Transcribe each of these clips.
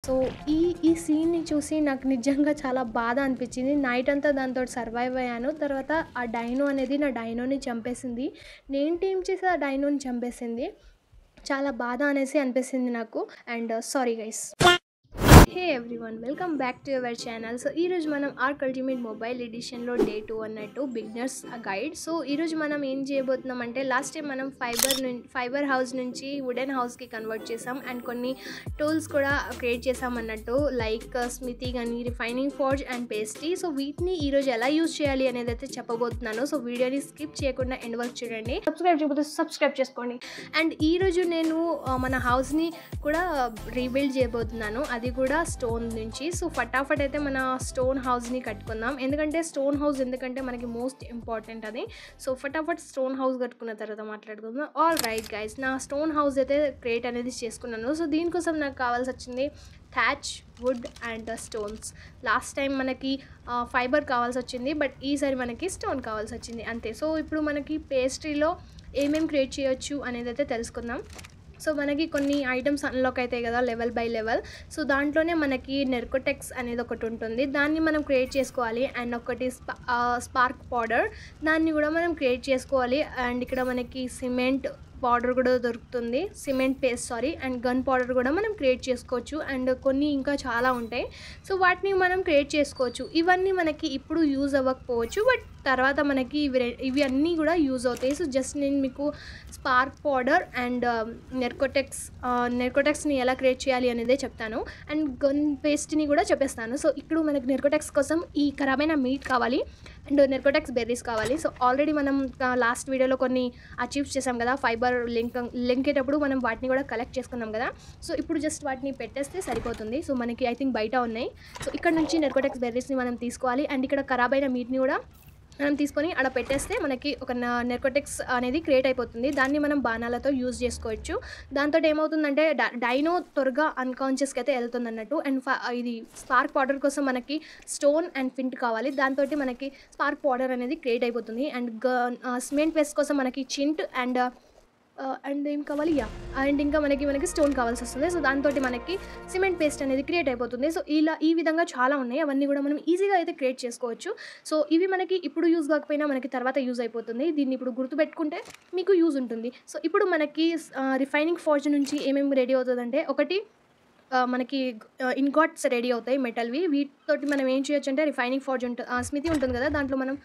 So, ఈ సీన్‌ని చూసి నాకు నిజంగా చాలా బాధ అనిపిచ్చింది. నైటంతా దాంతోటి సర్వైవ్ అయ్యాను. తర్వాత ఆ డైనో అనేది నా డైనోని చంపేసింది. నేనేంటి ఏం చేసి ఆ డైనోని చంపేసింది. చాలా బాధ అనేసి అనిపిస్తుంది నాకు. And sorry guys. Hey everyone, welcome back to your channel. So ఈరోజు మనం ఆర్క్ అల్టిమేట్ మొబైల్ ఎడిషన్లో డే 2 అన్నట్టు బిగినర్స్ గైడ్. సో ఈరోజు మనం ఏం చేయబోతున్నాం అంటే, లాస్ట్ టైం మనం ఫైబర్ హౌస్ నుంచి వుడెన్ హౌస్కి కన్వర్ట్ చేసాం అండ్ కొన్ని టూల్స్ కూడా క్రియేట్ చేసాం అన్నట్టు, లైక్ స్మితీ కానీ refining forge and pastry. So వీటిని ఈరోజు ఎలా యూజ్ చేయాలి అనేది అయితే చెప్పబోతున్నాను. సో వీడియోని స్కిప్ చేయకుండా ఎండ్ వరకు చూడండి. సబ్స్క్రైబ్ చేయకపోతే సబ్స్క్రైబ్ చేసుకోండి. అండ్ ఈరోజు నేను మన హౌస్ని కూడా రీబిల్డ్ చేయబోతున్నాను, అది కూడా స్టోన్ నుంచి. సో ఫటాఫట్ అయితే మన స్టోన్ హౌస్ని కట్టుకుందాం. ఎందుకంటే మనకి మోస్ట్ ఇంపార్టెంట్ అది. సో ఫటాఫట్ స్టోన్ హౌస్ కట్టుకున్న తర్వాత మాట్లాడుకుందాం. ఆల్ రైట్ గైస్, నా స్టోన్ హౌస్ అయితే క్రియేట్ అనేది చేసుకున్నాను. సో దీనికోసం నాకు కావాల్సి వచ్చింది thatch, wood and stones. Last time మనకి ఫైబర్ కావాల్సి వచ్చింది, బట్ ఈసారి మనకి స్టోన్ కావాల్సి వచ్చింది అంతే. సో ఇప్పుడు మనకి పేస్ట్రీలో ఏమేమి క్రియేట్ చేయొచ్చు అనేది అయితే తెలుసుకుందాం. సో మనకి కొన్ని ఐటమ్స్ అన్లాక్ అవుతాయి కదా లెవెల్ బై లెవెల్. సో దాంట్లోనే మనకి నెర్కోటెక్స్ అనేది ఒకటి ఉంటుంది, దాన్ని మనం క్రియేట్ చేసుకోవాలి. అండ్ ఒకటి స్పార్క్ పౌడర్, దాన్ని కూడా మనం క్రియేట్ చేసుకోవాలి. అండ్ ఇక్కడ మనకి సిమెంట్ పౌడర్ కూడా దొరుకుతుంది, cement paste and gun powder కూడా మనం క్రియేట్ చేసుకోవచ్చు. అండ్ కొన్ని ఇంకా చాలా ఉంటాయి. సో వాటిని మనం క్రియేట్ చేసుకోవచ్చు. ఇవన్నీ మనకి ఇప్పుడు యూజ్ అవ్వకపోవచ్చు, బట్ తర్వాత మనకి ఇవి అన్నీ కూడా యూజ్ అవుతాయి. సో జస్ట్ నేను మీకు స్పార్క్ పౌడర్ అండ్ నెర్కోటెక్స్ని ఎలా క్రియేట్ చేయాలి అనేదే చెప్తాను. అండ్ గన్ పేస్ట్ని కూడా చెప్పేస్తాను. సో ఇప్పుడు మనకి నెర్కోటెక్స్ కోసం ఈ ఖరాబైన మీట్ కావాలి అండ్ నెర్కోటెక్స్ బెర్రీస్ కావాలి. సో ఆల్రెడీ మనం లాస్ట్ వీడియోలో కొన్ని అచీవ్ చేసాం కదా, ఫైబర్ లింకేటప్పుడు మనం వాటిని కూడా కలెక్ట్ చేసుకున్నాం కదా. సో ఇప్పుడు జస్ట్ వాటిని పెట్టేస్తే సరిపోతుంది. సో మనకి ఐ థింక్ బయట ఉన్నాయి. సో ఇక్కడ నుంచి నెర్కోటెక్స్ బెర్రీస్ని మనం తీసుకోవాలి. అండ్ ఇక్కడ ఖరాబైన మీట్ని కూడా మనం తీసుకొని అక్కడ పెట్టేస్తే మనకి ఒక నెర్కోటెక్స్ అనేది క్రియేట్ అయిపోతుంది. దాన్ని మనం బాణాలతో యూజ్ చేసుకోవచ్చు. దాంతో ఏమవుతుందంటే డైనో త్వరగా అన్కాన్షియస్కి అయితే వెళ్తుంది అన్నట్టు. అండ్ ఇది స్పార్క్ పౌడర్ కోసం మనకి స్టోన్ అండ్ ఫింట్ కావాలి, దాంతో మనకి స్పార్క్ పౌడర్ అనేది క్రియేట్ అయిపోతుంది. అండ్ సిమెంట్ పేస్ట్ కోసం మనకి చింట్ అండ్ ఏం కావాలి అండ్ ఇంకా మనకి స్టోన్ కావాల్సి వస్తుంది. సో దాంతో మనకి సిమెంట్ పేస్ట్ అనేది క్రియేట్ అయిపోతుంది. సో ఈ విధంగా చాలా ఉన్నాయి, అవన్నీ కూడా మనం ఈజీగా అయితే క్రియేట్ చేసుకోవచ్చు. సో ఇవి మనకి ఇప్పుడు యూజ్ కాకపోయినా మనకి తర్వాత యూజ్ అయిపోతుంది. దీన్ని ఇప్పుడు గుర్తుపెట్టుకుంటే మీకు యూజ్ ఉంటుంది. సో ఇప్పుడు మనకి రిఫైనింగ్ ఫోర్జ్ నుంచి ఏమేమి రెడీ అవుతుందంటే, ఒకటి మనకి ఇన్గాట్స్ రెడీ అవుతాయి మెటల్వి. వీటితోటి మనం ఏం చేయొచ్చు అంటే, రిఫైనింగ్ ఫోర్జ్ స్మితి ఉంటుంది కదా, దాంట్లో మనం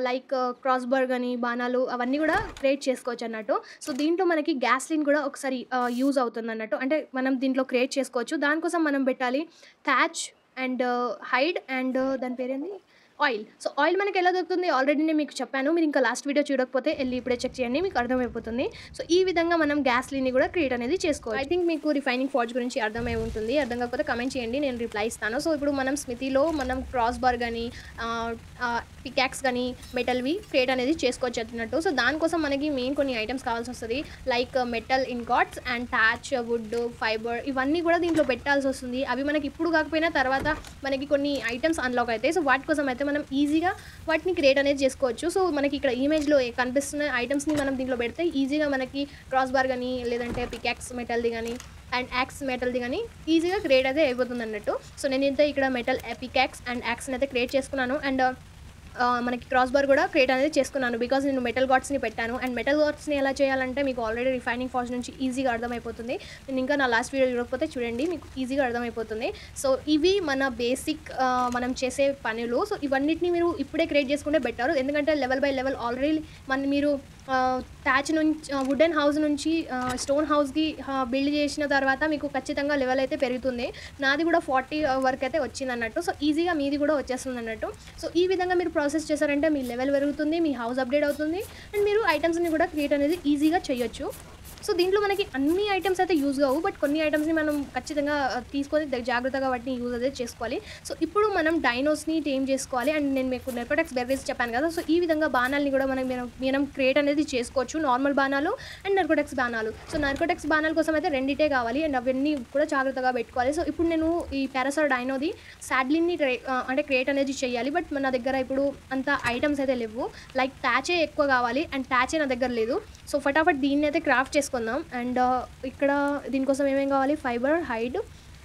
లైక్ క్రాస్ బర్గ్ అని బాణాలు అవన్నీ కూడా క్రియేట్ చేసుకోవచ్చు అన్నట్టు. సో దీంట్లో మనకి గ్యాస్లిన్ కూడా ఒకసారి యూజ్ అవుతుంది అన్నట్టు, అంటే మనం దీంట్లో క్రియేట్ చేసుకోవచ్చు. దానికోసం మనం పెట్టాలి థ్యాచ్ అండ్ హైడ్ అండ్ దాని పేరేంది ఆయిల్. సో ఆయిల్ మనకి ఎలా దొరుకుతుంది ఆల్రెడీ నేను మీకు చెప్పాను. మీరు ఇంకా లాస్ట్ వీడియో చూడకపోతే వెళ్ళి ఇప్పుడే చెక్ చేయండి, మీకు అర్థమైపోతుంది. సో ఈ విధంగా మనం గ్యాస్లిన్ని కూడా క్రియేట్ అనేది చేసుకోవాలి. ఐ థింక్ మీకు రిఫైనింగ్ ఫోర్జ్ గురించి అర్థమై ఉంటుంది. అర్థం కాకపోతే కమెంట్ చేయండి, నేను రిప్లై ఇస్తాను. సో ఇప్పుడు మనం స్మితిలో మనం క్రాస్ బార్ కానీ పికాక్స్ కానీ మెటల్వి క్రియేట్ అనేది చేసుకోవచ్చు అన్నట్టు. సో దానికోసం మనకి మెయిన్ కొన్ని ఐటమ్స్ కావాల్సి వస్తుంది, like metal ingots and thatch, wood, fibre, ఇవన్నీ కూడా దీంట్లో పెట్టాల్సి వస్తుంది. అవి మనకి ఇప్పుడు కాకపోయినా తర్వాత మనకి కొన్ని ఐటమ్స్ అన్లాక్ అవుతాయి. సో వాటి కోసం అయితే మనం ఈజీగా వాటిని క్రియేట్ అనేది చేసుకోవచ్చు. సో మనకి ఇక్కడ ఇమేజ్లో కనిపిస్తున్న ఐటమ్స్ని మనం దీంట్లో పెడితే ఈజీగా మనకి క్రాస్ బార్ కానీ లేదంటే పికాక్స్ మెటల్ది కానీ అండ్ యాక్స్ మెటల్ది కానీ ఈజీగా క్రియేట్ అయితే అయిపోతుంది అన్నట్టు. సో నేనైతే ఇక్కడ మెటల్ పికాక్స్ అండ్ యాక్స్ని అయితే క్రియేట్ చేసుకున్నాను. అండ్ మనకి క్రాస్ బార్ కూడా క్రియేట్ అనేది చేసుకున్నాను, బికాజ్ నేను మెటల్ గాట్స్ని పెట్టాను. అండ్ మెటల్ గాట్స్ని ఎలా చేయాలంటే మీకు ఆల్రెడీ రిఫైనింగ్ ఫోర్జ్ నుంచి ఈజీగా అర్థమైపోతుంది. నేను ఇంకా నా లాస్ట్ వీడియో చూడకపోతే చూడండి, మీకు ఈజీగా అర్థమైపోతుంది. సో ఇవి మన బేసిక్ మనం చేసే పనులు. సో ఇవన్నిటిని మీరు ఇప్పుడే క్రియేట్ చేసుకుంటే బెటర్, ఎందుకంటే లెవెల్ బై లెవెల్ ఆల్రెడీ మీరు థ్యాచ్ నుంచి వుడెన్ హౌస్ నుంచి స్టోన్ హౌస్కి బిల్డ్ చేసిన తర్వాత మీకు ఖచ్చితంగా లెవెల్ అయితే పెరుగుతుంది. నాది కూడా 40 వరకు అయితే వచ్చింది అన్నట్టు. సో ఈజీగా మీది కూడా వచ్చేస్తుంది అన్నట్టు. సో ఈ విధంగా మీరు ప్రాసెస్ చేశారంటే మీ లెవెల్ పెరుగుతుంది, మీ హౌస్ అప్డేట్ అవుతుంది, అండ్ మీరు ఐటమ్స్ని కూడా క్రియేట్ అనేది ఈజీగా చేయొచ్చు. సో దీంట్లో మనకి అన్ని ఐటమ్స్ అయితే యూజ్ కావు, బట్ కొన్ని ఐటమ్స్ని మనం ఖచ్చితంగా తీసుకొని జాగ్రత్తగా వాటిని యూజ్ అయితే చేసుకోవాలి. సో ఇప్పుడు మనం డైనోస్ని టేమ్ చేసుకోవాలి. అండ్ నేను మీకు నెర్కోటెక్స్ బెర్రీస్ చెప్పాను కదా, సో ఈ విధంగా బాణాలని కూడా మనం క్రియేట్ అనేది చేసుకోవచ్చు, నార్మల్ బాణాలు అండ్ నెర్కోటెక్స్ బాణాలు. సో నెర్కోటెక్స్ బాణాల కోసం అయితే రెండిటే కావాలి, అండ్ అవన్నీ కూడా జాగ్రత్తగా పెట్టుకోవాలి. సో ఇప్పుడు నేను ఈ పారాసార్ డైనోది సాడ్లిన్ని అంటే క్రియేట్ అనేది చేయాలి, బట్ మన దగ్గర ఇప్పుడు అంత ఐటమ్స్ అయితే లేవు. లైక్ థ్యాచే ఎక్కువ కావాలి, అండ్ థ్యాచే నా దగ్గర లేదు. సో ఫటాఫట్ దీన్ని అయితే క్రాఫ్ట్ చేసుకుందాం. అండ్ ఇక్కడ దీనికోసం ఏమేం కావాలి, fibre, hide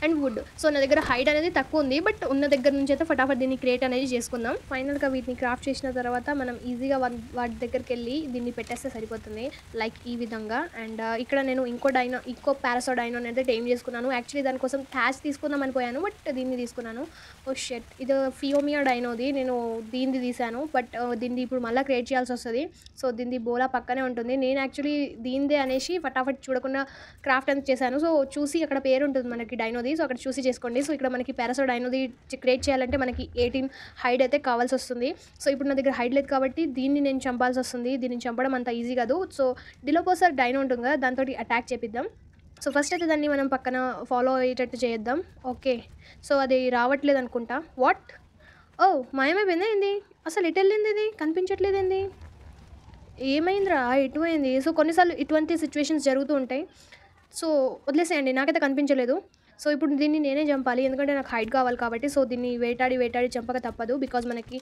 and wood. So నా దగ్గర హైట్ అనేది తక్కువ ఉంది, బట్ ఉన్న దగ్గర నుంచి అయితే ఫటాఫట్ దీన్ని క్రియేట్ అనేది చేసుకుందాం. ఫైనల్గా వీటిని క్రాఫ్ట్ చేసిన తర్వాత మనం ఈజీగా వాటి దగ్గరికి వెళ్ళి దీన్ని పెట్టేస్తే సరిపోతుంది, లైక్ ఈ విధంగా. అండ్ ఇక్కడ నేను ఇంకో పారాసో డైనో అయితే టైం చేసుకున్నాను. యాక్చువల్లీ దానికోసం ట్యాచ్ తీసుకుందాం అనుకోయాను, బట్ దీన్ని తీసుకున్నాను. ఓ షెట్, ఇది ఫియోమియా డైనోది, నేను దీన్ని తీసాను, బట్ దీన్ని ఇప్పుడు మళ్ళీ క్రియేట్ చేయాల్సి వస్తుంది. సో దీన్ని బోలా పక్కనే ఉంటుంది. నేను యాక్చువల్లీ దీనిదే అనేసి ఫటాఫట్ చూడకుండా క్రాఫ్ట్ అనేది చేశాను. సో చూసి అక్కడ పేరు ఉంటుంది మనకి డైనోది, సో అక్కడ చూసి చేసుకోండి. సో ఇక్కడ మనకి పారాసో డైనోది క్రియేట్ చేయాలంటే మనకి 18 హైడ్ అయితే కావాల్సి వస్తుంది. సో ఇప్పుడు నా దగ్గర హైడ్ లేదు కాబట్టి దీన్ని నేను చంపాల్సి వస్తుంది. దీన్ని చంపడం అంత ఈజీ కాదు. సో డిలోపోసర్ డైనో ఉంటుంది కదా, దాంతో అటాక్ చేపిద్దాం. సో ఫస్ట్ అయితే దాన్ని మనం పక్కన ఫాలో అయ్యేటట్టు చేద్దాం. ఓకే, సో అది రావట్లేదు అనుకుంటా. వాట్, ఓ మాయమైపోయిందా ఏంది? అసలు ఎటు వెళ్ళింది? ఇది కనిపించట్లేదు ఏంది? ఏమైందిరా, ఎటు అయింది? సో కొన్నిసార్లు ఇటువంటి సిచ్యువేషన్స్ జరుగుతూ ఉంటాయి. సో వదిలేసేయండి, నాకైతే కనిపించలేదు. సో ఇప్పుడు దీన్ని నేనే చంపాలి, ఎందుకంటే నాకు హైట్ కావాలి కాబట్టి. సో దీన్ని వేటాడి చంపక తప్పదు, బికాజ్ మనకి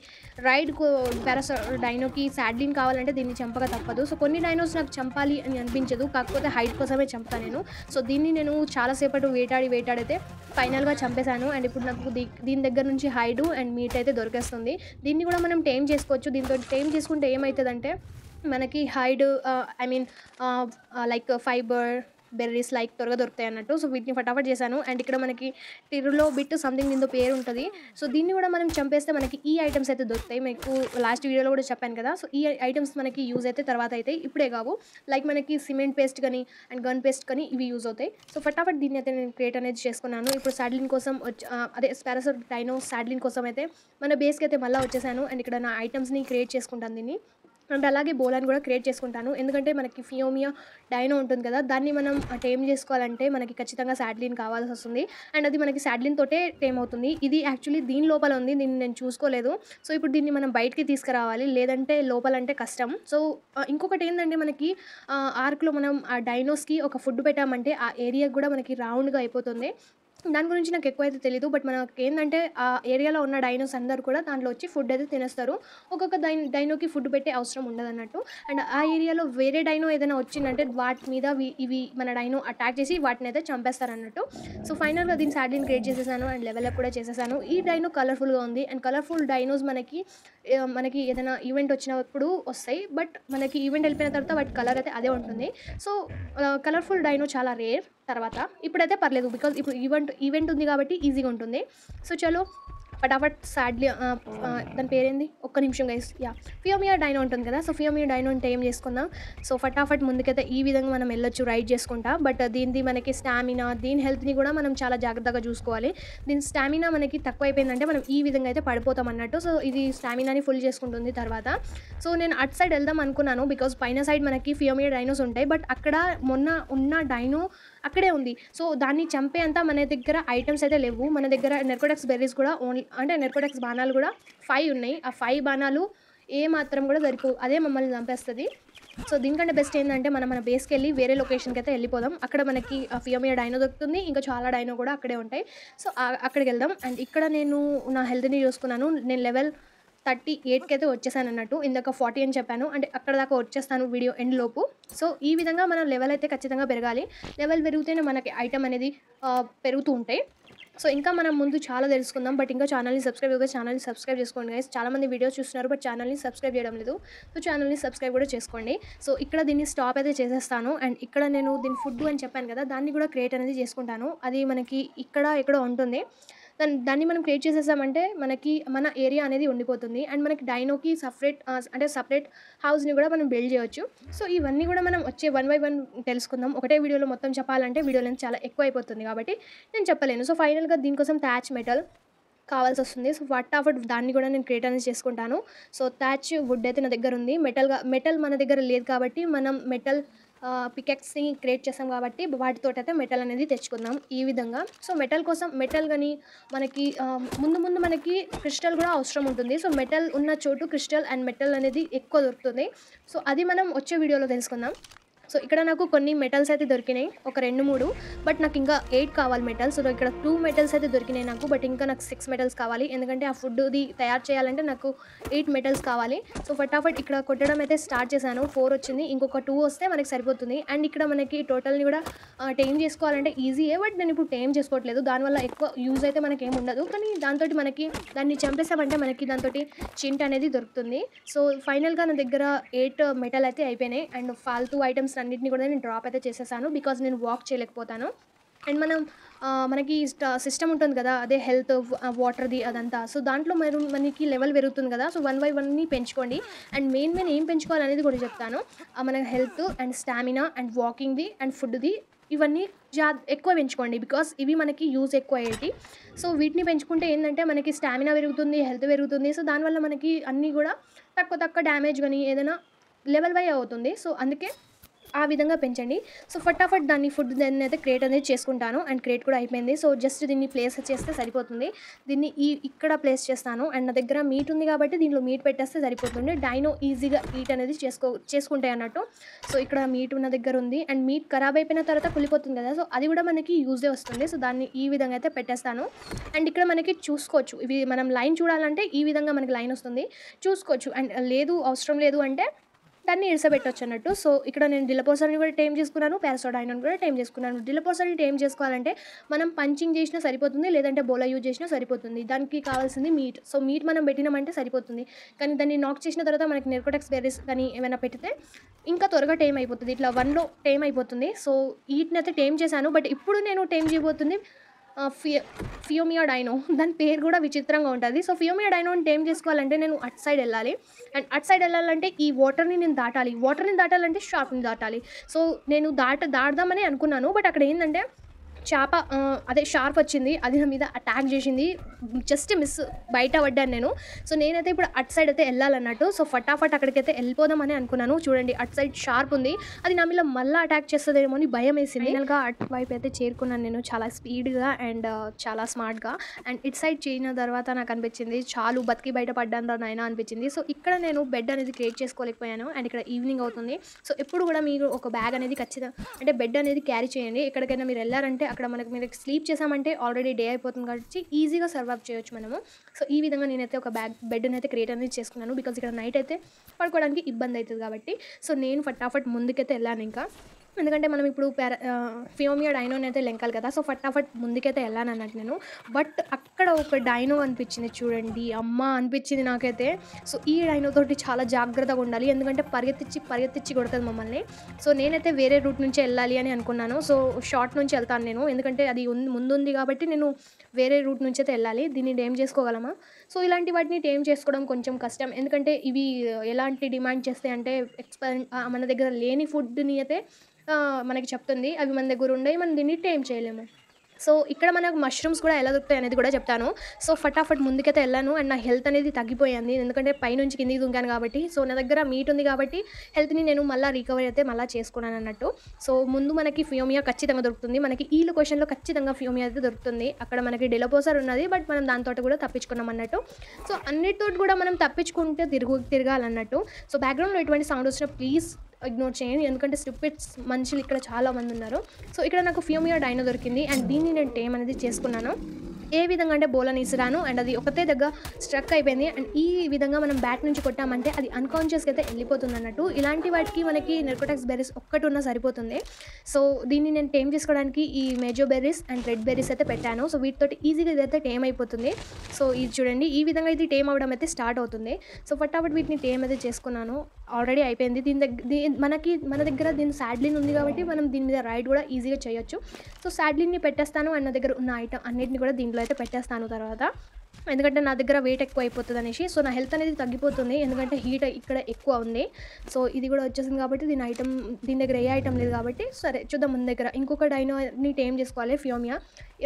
పారాసో డైనోకి సాడ్లిన్ కావాలంటే దీన్ని చంపక తప్పదు. సో కొన్ని డైనోస్ నాకు చంపాలి అని అనిపించదు, కాకపోతే హైట్ కోసమే చంపుతాను నేను. సో దీన్ని నేను చాలాసేపటి వేటాడైతే ఫైనల్గా చంపేశాను. అండ్ ఇప్పుడు నాకు దీని దగ్గర నుంచి హైడ్ అండ్ మీట్ అయితే దొరికేస్తుంది. దీన్ని కూడా మనం టైం చేసుకోవచ్చు. దీంతో టైం చేసుకుంటే ఏమవుతుందంటే మనకి hide like fibre berries like త్వరగా దొరుకుతాయి అన్నట్టు. సో వీటిని ఫటాఫట్ చేశాను. అండ్ ఇక్కడ మనకి టిరులో బిట్ సంథింగ్ దీంతో పేరు ఉంటుంది. సో దీన్ని కూడా మనం చంపేస్తే మనకి ఈ ఐటమ్స్ అయితే దొరుకుతాయి. మీకు లాస్ట్ వీడియోలో కూడా చెప్పాను కదా. సో ఈ ఐటమ్స్ మనకి యూజ్ అయితే తర్వాత అయితే ఇప్పుడే కావు, లైక్ మనకి సిమెంట్ పేస్ట్ కానీ అండ్ గన్ పేస్ట్ కానీ ఇవి యూజ్ అవుతాయి. సో ఫటాఫట్ దీన్ని అయితే నేను క్రియేట్ అనేది చేసుకున్నాను. ఇప్పుడు సాడ్లిన్ కోసం అదే పారాసో డైనో సాడ్లిన్ కోసం అయితే మన బేస్కి అయితే మళ్ళీ వచ్చేసాను. అండ్ ఇక్కడ నా ఐటమ్స్ని క్రియేట్ చేసుకుంటాను దీన్ని. అండ్ అలాగే బోలాని కూడా క్రియేట్ చేసుకుంటాను, ఎందుకంటే మనకి ఫియోమియా డైనో ఉంటుంది కదా, దాన్ని మనం టేమ్ చేసుకోవాలంటే మనకి ఖచ్చితంగా సాడ్లిన్ కావాల్సి వస్తుంది. అండ్ అది మనకి సాడ్లిన్ తోటే టేమ్ అవుతుంది. ఇది యాక్చువల్లీ దీని లోపల ఉంది, దీన్ని నేను చూసుకోలేదు. సో ఇప్పుడు దీన్ని మనం బయటికి తీసుకురావాలి, లేదంటే లోపలంటే కష్టం. సో ఇంకొకటి ఏంటంటే మనకి ఆర్క్లో మనం ఆ డైనోస్కి ఒక ఫుడ్ పెట్టామంటే ఆ ఏరియా కూడా మనకి రౌండ్గా అయిపోతుంది. దాని గురించి నాకు ఎక్కువైతే తెలీదు, బట్ మనకి ఏంటంటే ఆ ఏరియాలో ఉన్న డైనోస్ అందరూ కూడా దాంట్లో వచ్చి ఫుడ్ అయితే తినేస్తారు. ఒక్కొక్క డైనోకి ఫుడ్ పెట్టే అవసరం ఉండదు అన్నట్టు. అండ్ ఆ ఏరియాలో వేరే డైనో ఏదైనా వచ్చిందంటే వాటి మీద ఇవి మన డైనో అటాక్ చేసి వాటిని అయితే చంపేస్తారు అన్నట్టు. సో ఫైనల్గా దీన్ని సాడ్లిన్ క్రియేట్ చేసేసాను అండ్ లెవెల్ అప్ కూడా చేసేసాను. ఈ డైనో కలర్ఫుల్గా ఉంది. అండ్ కలర్ఫుల్ డైనోస్ మనకి ఏదైనా ఈవెంట్ వచ్చినప్పుడు వస్తాయి, బట్ మనకి ఈవెంట్ వెళ్ళిపోయిన తర్వాత వాటి కలర్ అయితే అదే ఉంటుంది. సో కలర్ఫుల్ డైనో చాలా రేర్. తర్వాత ఇప్పుడైతే పర్లేదు, బికాజ్ ఇప్పుడు ఈవెంట్ ఉంది కాబట్టి ఈజీగా ఉంటుంది. సో చలో ఫటాఫట్ దాని పేరేంది, ఒక్క నిమిషం గైస్. ఫియోమియా డైనో ఉంటుంది కదా, సో ఫియోమియా డైనో అంటే ఏం చేసుకుందాం. సో ఫటాఫట్ ముందుకైతే ఈ విధంగా మనం వెళ్ళొచ్చు రైడ్ చేసుకుంటా. బట్ దీనిది మనకి స్టామినా, దీని హెల్త్ని కూడా మనం చాలా జాగ్రత్తగా చూసుకోవాలి. దీని స్టామినా మనకి తక్కువ అయిపోయిందంటే మనం ఈ విధంగా అయితే పడిపోతాం అన్నట్టు. సో ఇది స్టామినాని ఫుల్ చేసుకుంటుంది తర్వాత. సో నేను అటు సైడ్ వెళ్దాం అనుకున్నాను, బికాజ్ పైన సైడ్ మనకి ఫియోమియా డైనోస్ ఉంటాయి, బట్ అక్కడ మొన్న ఉన్న డైనో అక్కడే ఉంది. సో దాన్ని చంపే అంతా మన దగ్గర ఐటమ్స్ అయితే లేవు. మన దగ్గర నెర్కోడెక్స్ బెర్రీస్ కూడా నెర్కోడెక్స్ బాణాలు కూడా 5 ఉన్నాయి. ఆ 5 బాణాలు ఏ మాత్రం కూడా సరిపోవు, అదే మమ్మల్ని చంపేస్తుంది. సో దీనికంటే బెస్ట్ ఏంటంటే మన బేస్కి వెళ్ళి వేరే లొకేషన్కి అయితే వెళ్ళిపోదాం. అక్కడ మనకి ఫియోమియా డైనో దొరుకుతుంది, ఇంకా చాలా డైనో కూడా అక్కడే ఉంటాయి. సో అక్కడికి వెళ్దాం. అండ్ ఇక్కడ నేను నా హెల్త్ని చూసుకున్నాను. నేను లెవెల్ 38కి అయితే వచ్చేసాను అన్నట్టు. ఇందాక 40 అని చెప్పాను, అంటే అక్కడ దాకా వచ్చేస్తాను వీడియో ఎండ్ లోపు. సో ఈ విధంగా మన లెవెల్ అయితే ఖచ్చితంగా పెరగాలి. లెవెల్ పెరిగితేనే మనకి ఐటమ్ అనేది పెరుగుతూ ఉంటాయి. సో ఇంకా మనం ముందు చాలా తెలుసుకుందాం, బట్ ఇంకా ఛానల్ని సబ్స్క్రైబ్ చేసుకోండి గైస్. చాలామంది వీడియోస్ చూస్తున్నారు, బట్ ఛానల్ని సబ్స్క్రైబ్ చేయడం లేదు. సో ఛానల్ని సబ్స్క్రైబ్ కూడా చేసుకోండి. సో ఇక్కడ దీన్ని స్టాప్ అయితే చేసేస్తాను. అండ్ ఇక్కడ నేను దీని ఫుడ్ అని చెప్పాను కదా, దాన్ని కూడా క్రియేట్ అనేది చేసుకుంటాను. అది మనకి ఇక్కడ ఎక్కడో ఉంటుంది. దాన్ని మనం క్రియేట్ చేసేసామంటే మనకి మన ఏరియా అనేది ఉండిపోతుంది. అండ్ మనకి డైనోకి సపరేట్ హౌస్ని కూడా మనం బిల్డ్ చేయవచ్చు. సో ఇవన్నీ కూడా మనం వచ్చే 1 by 1 తెలుసుకుందాం. ఒకటే వీడియోలో మొత్తం చెప్పాలంటే వీడియో లెంత్ చాలా ఎక్కువ అయిపోతుంది కాబట్టి నేను చెప్పలేను. సో ఫైనల్గా దీనికోసం థ్యాచ్ మెటల్ కావాల్సి వస్తుంది. సో ఫటాఫట్ దాన్ని కూడా నేను క్రియేట్ అనేది చేసుకుంటాను. సో థ్యాచ్ వుడ్ అయితే నా దగ్గర ఉంది. మెటల్ మన దగ్గర లేదు కాబట్టి మనం మెటల్ పికెక్స్ని క్రియేట్ చేసాం కాబట్టి వాటితో అయితే మెటల్ అనేది తెచ్చుకుందాం ఈ విధంగా. సో మెటల్ కానీ మనకి ముందు మనకి క్రిస్టల్ కూడా అవసరం ఉంటుంది. సో మెటల్ ఉన్న చోటు క్రిస్టల్ అండ్ మెటల్ అనేది ఎక్కువ దొరుకుతుంది. సో అది మనం వచ్చే వీడియోలో తెలుసుకుందాం. సో ఇక్కడ నాకు కొన్ని మెటల్స్ అయితే దొరికినాయి, ఒక 2, 3. బట్ నాకు ఇంకా 8 కావాలి మెటల్స్. సో ఇక్కడ 2 మెటల్స్ అయితే దొరికినాయి నాకు. బట్ ఇంకా నాకు 6 మెటల్స్ కావాలి, ఎందుకంటే ఆ ఫుడ్ది తయారు చేయాలంటే నాకు 8 మెటల్స్ కావాలి. సో ఫటాఫట్ ఇక్కడ కొట్టడం అయితే స్టార్ట్ చేశాను. 4 వచ్చింది, ఇంకొక 2 వస్తే మనకి సరిపోతుంది. అండ్ ఇక్కడ మనకి టోటల్ని కూడా టేమ్ చేసుకోవాలంటే ఈజీయే, బట్ నేను ఇప్పుడు టేమ్ చేసుకోవట్లేదు. దానివల్ల ఎక్కువ యూజ్ అయితే మనకి ఏమి ఉండదు, కానీ దాంతో మనకి దాన్ని చంపేసామంటే మనకి దాంతో చింట్ అనేది దొరుకుతుంది. సో ఫైనల్గా నా దగ్గర 8 మెటల్ అయితే అయిపోయినాయి. అండ్ ఫాల్తూ ఐటమ్స్ అన్నింటినీ కూడా నేను డ్రాప్ అయితే చేసేసాను, బికాజ్ నేను వాక్ చేయలేకపోతాను. అండ్ మనకి సిస్టమ్ ఉంటుంది కదా, అదే హెల్త్ వాటర్ది అదంతా. సో దాంట్లో మనకి లెవెల్ పెరుగుతుంది కదా, సో 1 by 1ని పెంచుకోండి. అండ్ మెయిన్ ఏం పెంచుకోవాలనేది కూడా చెప్తాను. మన హెల్త్ అండ్ స్టామినా అండ్ వాకింగ్ది అండ్ ఫుడ్ది ఇవన్నీ ఎక్కువ పెంచుకోండి, బికాస్ ఇవి మనకి యూజ్ ఎక్కువ అయ్యేటి. సో వీటిని పెంచుకుంటే ఏంటంటే మనకి స్టామినా పెరుగుతుంది, హెల్త్ పెరుగుతుంది. సో దానివల్ల మనకి అన్నీ కూడా తక్కువ డ్యామేజ్ కానీ ఏదైనా లెవెల్ వై అవుతుంది. సో అందుకే ఆ విధంగా పెంచండి. సో ఫటాఫట్ ఫుడ్ దాన్ని అయితే క్రియేట్ అనేది చేసుకుంటాను. అండ్ క్రియేట్ కూడా అయిపోయింది. సో జస్ట్ దీన్ని ప్లేస్ చేస్తే సరిపోతుంది. దీన్ని ఇక్కడ ప్లేస్ చేస్తాను. అండ్ నా దగ్గర మీట్ ఉంది కాబట్టి దీనిలో మీట్ పెట్టేస్తే సరిపోతుంది. డైనో ఈజీగా ఈట్ అనేది చేసుకుంటాయి అన్నట్టు. సో ఇక్కడ మీట్ ఉన్న దగ్గర ఉంది. అండ్ మీట్ ఖరాబ్ అయిపోయిన తర్వాత కుళ్ళిపోతుంది కదా, సో అది కూడా మనకి యూజే వస్తుంది. సో దాన్ని ఈ విధంగా అయితే పెట్టేస్తాను. అండ్ ఇక్కడ మనకి చూసుకోవచ్చు, ఇవి మనం లైన్ చూడాలంటే ఈ విధంగా మనకి లైన్ వస్తుంది, చూసుకోవచ్చు. అండ్ లేదు అవసరం లేదు అంటే దాన్ని ఇడిసబెట్టొచ్చు అన్నట్టు. సో ఇక్కడ నేను డిలపోసర్ని కూడా టేమ్ చేసుకున్నాను, పారాసోడైనోని కూడా టేమ్ చేసుకున్నాను. డిలపోసర్ని టేమ్ చేసుకోవాలంటే మనం పంచింగ్ చేసినా సరిపోతుంది, లేదంటే బోలా యూజ్ చేసినా సరిపోతుంది. దానికి కావాల్సింది మీట్. సో మీట్ మనం పెట్టినామంటే సరిపోతుంది. కానీ దాన్ని నాక్ చేసిన తర్వాత మనకి నెర్కోటెక్స్ బెర్రీస్ కానీ ఏమైనా పెడితే ఇంకా త్వరగా టేమ్ అయిపోతుంది. ఇట్లా 1లో టేమ్ అయిపోతుంది. సో వీటిని అయితే టేమ్ చేశాను. బట్ ఇప్పుడు నేను టేమ్ చేయబోతుంది ఫియోమియా డైనో. దాని పేరు కూడా విచిత్రంగా ఉంటుంది. సో ఫియోమియా డైనోని టేమ్ చేసుకోవాలంటే నేను అటు సైడ్ వెళ్ళాలి. అండ్ అటు సైడ్ వెళ్ళాలంటే ఈ వాటర్ని నేను దాటాలి. వాటర్ని దాటాలంటే షార్ప్ని దాటాలి. సో నేను దాడదామని అనుకున్నాను. బట్ అక్కడ ఏంటంటే చేప అదే షార్ప్ వచ్చింది, అది నా మీద అటాక్ చేసింది. జస్ట్ మిస్ బయట పడ్డాను నేను. సో నేనైతే ఇప్పుడు అటు సైడ్ అయితే వెళ్ళాలన్నట్టు. సో ఫటాఫట్ అక్కడికైతే వెళ్ళిపోదామని అనుకున్నాను. చూడండి అటు సైడ్ షార్ప్ ఉంది, అది నా మీద మళ్ళీ అటాక్ చేస్తుందేమో అని భయం వేసింది. ఫైనల్గా అటు వైపు అయితే చేరుకున్నాను నేను, చాలా స్పీడ్గా అండ్ చాలా స్మార్ట్గా. అండ్ ఇటు సైడ్ చేయిన తర్వాత నాకు అనిపించింది చాలు బతికి బయట పడ్డాను నాయన అనిపించింది. సో ఇక్కడ నేను బెడ్ అనేది క్రియేట్ చేసుకోలేకపోయాను. అండ్ ఇక్కడ ఈవినింగ్ అవుతుంది. సో ఎప్పుడు కూడా మీరు ఒక బ్యాగ్ అనేది ఖచ్చితంగా అంటే బెడ్ అనేది క్యారీ చేయండి. ఎక్కడికైనా మీరు వెళ్ళారంటే అక్కడ మీరు స్లీప్ చేసామంటే ఆల్రెడీ డే అయిపోతుంది కాబట్టి ఈజీగా సర్వైవ్ చేయొచ్చు మనము. సో ఈ విధంగా నేనైతే ఒక బెడ్ని అయితే క్రియేట్ అనేది చేసుకున్నాను, బికాజ్ ఇక్కడ నైట్ అయితే పడుకోవడానికి ఇబ్బంది అవుతుంది కాబట్టి. సో నేను ఫటాఫట్ ముందుకైతే వెళ్ళాను ఇంకా, ఎందుకంటే మనం ఇప్పుడు ఫియోమియా డైనోని అయితే లెంకాలి కదా. సో ఫటాఫట్ ముందుకైతే వెళ్ళాను అన్నట్టు నేను. బట్ అక్కడ ఒక డైనో అనిపించింది, చూడండి అమ్మ అనిపించింది నాకైతే. సో ఈ డైనో తోటి చాలా జాగ్రత్తగా ఉండాలి, ఎందుకంటే పరిగెత్తిచ్చి కొడుతుంది మమ్మల్ని. సో నేనైతే వేరే రూట్ నుంచి వెళ్ళాలి అని అనుకున్నాను. సో షార్ట్ నుంచి వెళ్తాను నేను, ఎందుకంటే అది ముందుంది కాబట్టి నేను వేరే రూట్ నుంచి అయితే వెళ్ళాలి. దీన్ని టేమ్ చేసుకోగలమా? సో ఇలాంటి వాటిని టేమ్ చేసుకోవడం కొంచెం కష్టం, ఎందుకంటే ఇవి ఎలాంటి డిమాండ్ చేస్తాయి అంటే మన దగ్గర లేని ఫుడ్ని అయితే మనకి చెప్తుంది. అవి మన దగ్గర ఉండవు, మనం దీన్ని టేమ్ చేయలేము. సో ఇక్కడ మనకు మష్రూమ్స్ కూడా ఎలా దొరుకుతాయి అనేది కూడా చెప్తాను. సో ఫటాఫట్ ముందుకైతే వెళ్ళాను. అండ్ నా హెల్త్ అనేది తగ్గిపోయింది, ఎందుకంటే పైనుంచి కిందికి దుంకాను కాబట్టి. సో నా దగ్గర మీట్ ఉంది కాబట్టి హెల్త్ని నేను మళ్ళీ రికవరీ అయితే మళ్ళీ చేసుకున్నాను అన్నట్టు. సో ముందు మనకి ఫియోమియా ఖచ్చితంగా దొరుకుతుంది, మనకి ఈ లొకేషన్లో ఖచ్చితంగా ఫియోమియా అయితే దొరుకుతుంది. అక్కడ మనకి డిలపోసర్ ఉన్నది, బట్ మనం దాంతో కూడా తప్పించుకున్నాం అన్నట్టు. సో అన్నిటితో కూడా మనం తప్పించుకుంటే తిరగాలన్నట్టు. సో బ్యాక్గ్రౌండ్లో ఎటువంటి సౌండ్ వచ్చినా ప్లీజ్ ఇగ్నోర్ చేయండి, ఎందుకంటే స్టూపిడ్స్ మనుషులు ఇక్కడ చాలా మంది ఉన్నారు. సో ఇక్కడ నాకు ఫియోమియా డైనో దొరికింది. అండ్ దీన్ని నేను టేమ్ అనేది చేసుకున్నాను. ఏ విధంగా అంటే బోలని ఇసిరాను, అండ్ అది ఒకటే దగ్గర స్ట్రక్ అయిపోయింది. అండ్ ఈ విధంగా మనం బ్యాట్ నుంచి కొట్టామంటే అది అన్కాన్షియస్గా అయితే వెళ్ళిపోతుంది అన్నట్టు. ఇలాంటి వాటికి మనకి నెర్కోటెక్స్ బెర్రీస్ ఒక్కటి ఉన్నా సరిపోతుంది. సో దీన్ని నేను టేమ్ చేసుకోవడానికి ఈ మేజో బెర్రీస్ అండ్ రెడ్ బెర్రీస్ అయితే పెట్టాను. సో వీటితో ఈజీగా ఇదైతే టేమ్ అయిపోతుంది. సో ఇది చూడండి, ఈ విధంగా ఇది టేమ్ అవ్వడం అయితే స్టార్ట్ అవుతుంది. సో ఫటాఫట్ వీటిని టేమ్ అయితే చేసుకున్నాను, ఆల్రెడీ అయిపోయింది. మన దగ్గర దీని సాడ్లిన్ ఉంది కాబట్టి మనం దీని మీద రైడ్ కూడా ఈజీగా చేయొచ్చు. సో సాడ్లిన్ని పెట్టేస్తాను, అండ్ నా దగ్గర ఉన్న ఐటమ్ అన్నిటిని కూడా దీంట్లో అయితే పెట్టేస్తాను తర్వాత, ఎందుకంటే నా దగ్గర వెయిట్ ఎక్కువ అయిపోతుంది అనేసి. సో నా హెల్త్ అనేది తగ్గిపోతుంది, ఎందుకంటే హీట్ ఇక్కడ ఎక్కువ ఉంది. సో ఇది కూడా వచ్చేసింది కాబట్టి దీని దగ్గర ఏ ఐటమ్ లేదు కాబట్టి సరే చూద్దాం. ముందు దగ్గర ఇంకొక డైనోని టేమ్ చేసుకోవాలి, ఫియోమియా.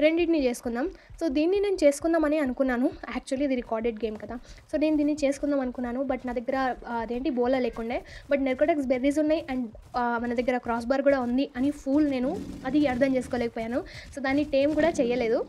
రెండింటిని చేసుకుందాం. సో దీన్ని నేను చేసుకుందామని అనుకున్నాను. యాక్చువల్లీ ఇది రికార్డెడ్ గేమ్ కదా, సో నేను దీన్ని చేసుకుందాం అనుకున్నాను. బట్ నా దగ్గర అదేంటి బోలా లేకుండే, బట్ నెర్కోటెక్స్ బెర్రీస్ ఉన్నాయి అండ్ మన దగ్గర క్రాస్ బార్ కూడా ఉంది అని నేను అది అర్థం చేసుకోలేకపోయాను. సో దాన్ని టేమ్ కూడా చేయలేదు.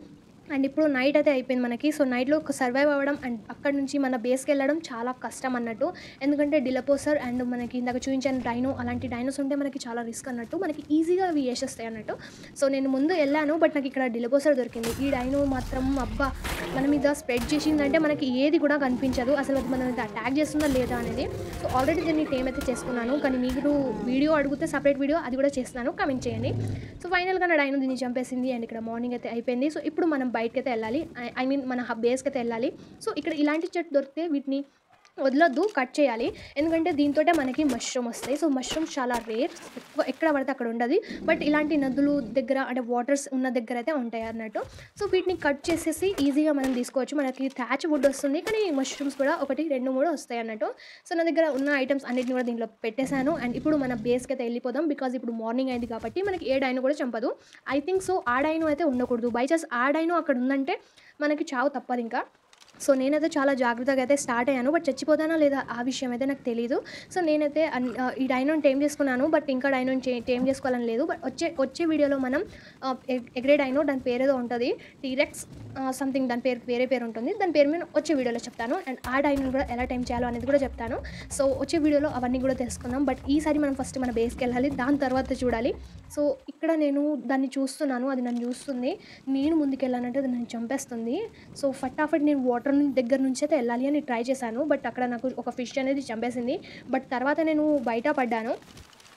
అండ్ ఇప్పుడు నైట్ అయితే అయిపోయింది మనకి. సో, నైట్‌లో సర్వైవ్ అవ్వడం అండ్ అక్కడి నుంచి మన బేస్‌కెళ్ళడం చాలా కష్టం అన్నట్టు. ఎందుకంటే డిలపోసర్ అండ్ మనకి ఇందాక చూయించాను డైనో, అలాంటి డైనోస్ ఉంటే మనకి చాలా రిస్క్ అన్నట్టు. మనకి ఈజీగా అవి ఏసేస్తాయి అన్నట్టు. సో, నేను ముందు ఎళ్ళాను. బట్ నాకు ఇక్కడ డిలపోసర్ దొరికింది. ఈ డైనో మాత్రం అబ్బా! మన మీద స్ప్రెడ్ చేసిందంటే మనకి ఏది కూడా కనిపించదు. అసలు అది మన మీద అటాక్ చేస్తుందా లేదా అనేది. సో, ఆల్రెడీ దీన్ని టేమ్ అయితే చేసుకున్నాను. కానీ మీరు వీడియో అడిగితే సెపరేట్ వీడియో అది కూడా చేస్తున్నాను. కామెంట్ చేయండి. సో, ఫైనల్‌గా నా డైనో దీన్ని చంపేసింది. అండ్ ఇక్కడ మార్నింగ్ అయితే అయిపోయింది. సో, ఇప్పుడు మనం బయటకైతే వెళ్ళాలి. ఐ మీన్ మన బేస్‌కైతే వెళ్ళాలి. సో, ఇక్కడ ఇలాంటి చెట్టు దొరికితే వీటిని వదలొద్దు, కట్ చేయాలి. ఎందుకంటే దీనితోటే మనకి మష్రూమ్ వస్తాయి. సో, మష్రూమ్స్ చాలా రేర్. ఎక్కడ పడితే అక్కడ ఉండదు. బట్ ఇలాంటి నదులు దగ్గర అంటే వాటర్స్ ఉన్న దగ్గర అయితే ఉంటాయి అన్నట్టు. సో, వీటిని కట్ చేసేసి ఈజీగా మనం తీసుకోవచ్చు. మనకి థ్యాచ్ వుడ్ వస్తుంది. కానీ మష్రూమ్స్ కూడా 1, 2, 3 వస్తాయి అన్నట్టు. సో, నా దగ్గర ఉన్న ఐటమ్స్ అన్నిటిని కూడా దీంట్లో పెట్టేశాను. అండ్ ఇప్పుడు మన బేస్‌కైతే వెళ్ళిపోదాం. బికాజ్ ఇప్పుడు మార్నింగ్ అయింది కాబట్టి మనకి ఏ డైనో కూడా చంపదు. ఐ థింక్ సో, ఆ డైనో అయితే ఉండకూడదు. బై చాన్స్ ఆ డైనో అక్కడ ఉందంటే మనకి చావు తప్పదింకా. సో, నేనైతే చాలా జాగ్రత్తగా అయితే స్టార్ట్ అయ్యాను. బట్ చచ్చిపోతానా లేదా ఆ విషయం అయితే నాకు తెలీదు. సో, నేనైతే ఈ డైనోని టేమ్ చేసుకున్నాను. బట్ ఇంకా డైనోని టేమ్ చేసుకోవాలని లేదు. బట్ వచ్చే వీడియోలో మనం ఎగ్రే డైనో దాని పేరేదో ఉంటది. టీరెక్స్ సంథింగ్ దాని పేరు వేరే పేరు ఉంటుంది. దాని పేరు నేను వచ్చే వీడియోలో చెప్తాను. అండ్ ఆ డైనోని కూడా ఎలా టైమ్ చేయాలో అనేది కూడా చెప్తాను. సో, వచ్చే వీడియోలో అవన్నీ కూడా తెలుసుకుందాం. బట్ ఈసారి మనం ఫస్ట్ మన బేస్‌కెళ్ళాలి. దాని తర్వాత చూడాలి. సో, ఇక్కడ నేను దాన్ని చూస్తున్నాను. అది నన్ను చూస్తుంది. నేను ముందుకెళ్ళానంటే అది నన్ను చంపేస్తుంది. సో, ఫటాఫట్ నేను వాటర్ దగ్గర నుంచి అయితే వెళ్ళాలి అని ట్రై చేశాను. బట్ అక్కడ నాకు ఒక ఫిష్ అనేది చంపేసింది. బట్ తర్వాత నేను బయట పడ్డాను.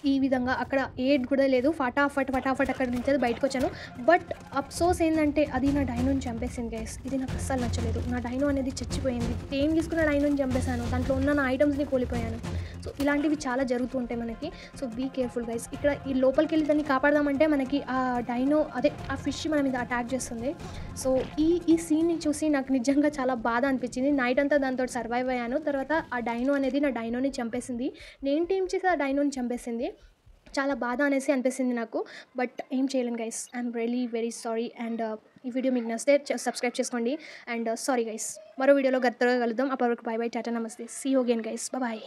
ఈ విధంగా అక్కడ ఏడ్ కూడా లేదు. ఫటాఫట్ అక్కడి నుంచి అయితే బయటకొచ్చాను. బట్ అఫ్సోస్ ఏందంటే అది నా డైనోని చంపేసింది గైస్. ఇది నాకు అస్సలు నచ్చలేదు. నా డైనో అనేది చచ్చిపోయింది. టేమ్ తీసుకున్న డైనోని చంపేశాను. దాంట్లో ఉన్న నా ఐటమ్స్‌ని కోల్పోయాను. సో, ఇలాంటివి చాలా జరుగుతూ ఉంటాయి మనకి. So, be careful guys. ఇక్కడ ఈ లోపలికెళ్ళి దాన్ని కాపాడదామంటే మనకి ఆ డైనో అదే ఆ ఫిష్ మన మీద అటాక్ చేస్తుంది. సో, ఈ సీన్‌ని చూసి నాకు నిజంగా చాలా బాధ అనిపించింది. నైట్ అంతా దాంతోటి సర్వైవ్ అయ్యాను. తర్వాత ఆ డైనో అనేది నా డైనోని చంపేసింది. నేను టీమ్ చేసి ఆ డైనోని చంపేసింది. చాలా బాధ అనేసి అనిపిస్తుంది నాకు. బట్ ఏం చేయలేను guys. I'm really very sorry. And ఈ వీడియో మీకు నచ్చితే సబ్స్క్రైబ్ చేసుకోండి. And sorry guys. మరో వీడియోలో త్వరగా కలుద్దాం. అప్పటి వరకు బై బై, టాటా, నమస్తే. See you again guys. Bye.